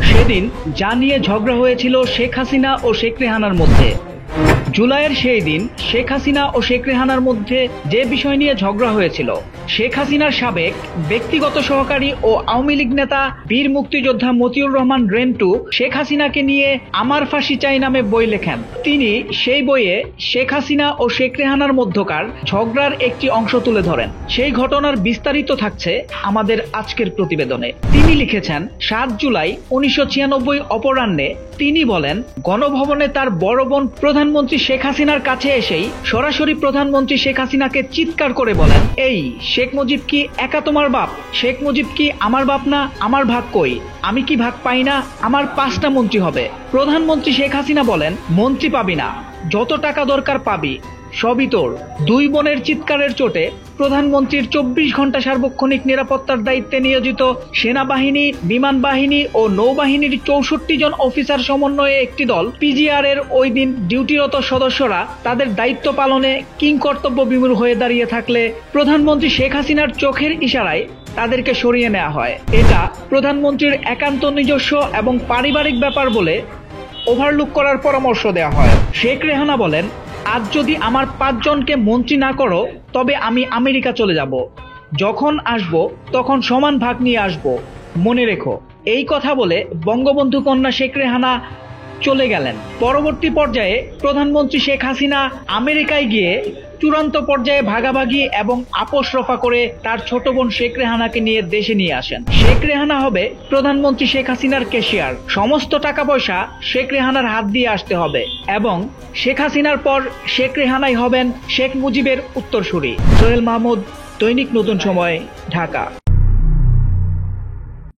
সেদিন যা নিয়ে ঝগড়া হয়েছিল শেখ হাসিনা ও শেখ রেহানার মধ্যে, জুলাইয়ের সেই দিন শেখ হাসিনা ও শেখ রেহানার মধ্যে যে বিষয় নিয়ে ঝগড়া হয়েছিল, শেখ হাসিনার সাবেক ব্যক্তিগত সহকারী ও আওয়ামী লীগ নেতা বীর মুক্তিযোদ্ধা মতিউর রহমান রেন্টু শেখ হাসিনাকে নিয়ে আমার ফাঁসি চাই নামে বই লেখেন। তিনি সেই বইয়ে শেখ হাসিনা ও শেখ রেহানার মধ্যকার ঝগড়ার একটি অংশ তুলে ধরেন। সেই ঘটনার বিস্তারিত থাকছে আমাদের আজকের প্রতিবেদনে। তিনি লিখেছেন, 7 জুলাই 1996 অপরাহ্নে তিনি বলেন, গণভবনে তার বড় বোন প্রধানমন্ত্রী শেখ হাসিনার কাছে এসেই সরাসরি প্রধানমন্ত্রী শেখ হাসিনাকে চিৎকার করে বলেন, এই শেখ মুজিব কি একা তোমার বাপ? শেখ মুজিব কি আমার বাপ না? আমার ভাগ কই? আমি কি ভাগ পাই না? আমার 5টা মন্ত্রী হবে। প্রধানমন্ত্রী শেখ হাসিনা বলেন, মন্ত্রী পাবি না, যত টাকা দরকার পাবি, সবই তোর। দুই বোনের চিৎকারের চোটে প্রধানমন্ত্রীর 24 ঘন্টা সার্বক্ষণিক নিরাপত্তার দায়িত্বে নিয়োজিত সেনাবাহিনী, বিমান বাহিনী ও নৌবাহিনীর 64 জন অফিসার সমন্বয়ে একটি দল পিজিআর এর ওই দিন ডিউটিরত সদস্যরা তাদের দায়িত্ব পালনে কিংকর্তব্য বিমূঢ় হয়ে দাঁড়িয়ে থাকলে প্রধানমন্ত্রী শেখ হাসিনার চোখের ইশারায় তাদেরকে সরিয়ে নেওয়া হয়। এটা প্রধানমন্ত্রীর একান্ত নিজস্ব এবং পারিবারিক ব্যাপার বলে ওভারলুক করার পরামর্শ দেওয়া হয়। শেখ রেহানা বলেন, আজ যদি আমার 5 জনকে মন্ত্রী না করো তবে আমি আমেরিকা চলে যাব। যখন আসব তখন সমান ভাগ নিয়ে আসব, মনে রেখো। এই কথা বলে বঙ্গবন্ধু কন্যা শেখ রেহানা চলে গেলেন। পরবর্তী পর্যায়ে প্রধানমন্ত্রী শেখ হাসিনা আমেরিকায় গিয়ে চূড়ান্ত পর্যায়ে ভাগাভাগি এবং আপোষ রফা করে তার ছোট বোন শেখ রেহানাকে নিয়ে দেশে নিয়ে আসেন। শেখ রেহানা হবে প্রধানমন্ত্রী শেখ হাসিনার ক্যাশিয়ার। সমস্ত টাকা পয়সা শেখ রেহানার হাত দিয়ে আসতে হবে এবং শেখ হাসিনার পর শেখ রেহানাই হবেন শেখ মুজিবের উত্তরসূরি। সোহেল মাহমুদ, দৈনিক নতুন সময়, ঢাকা।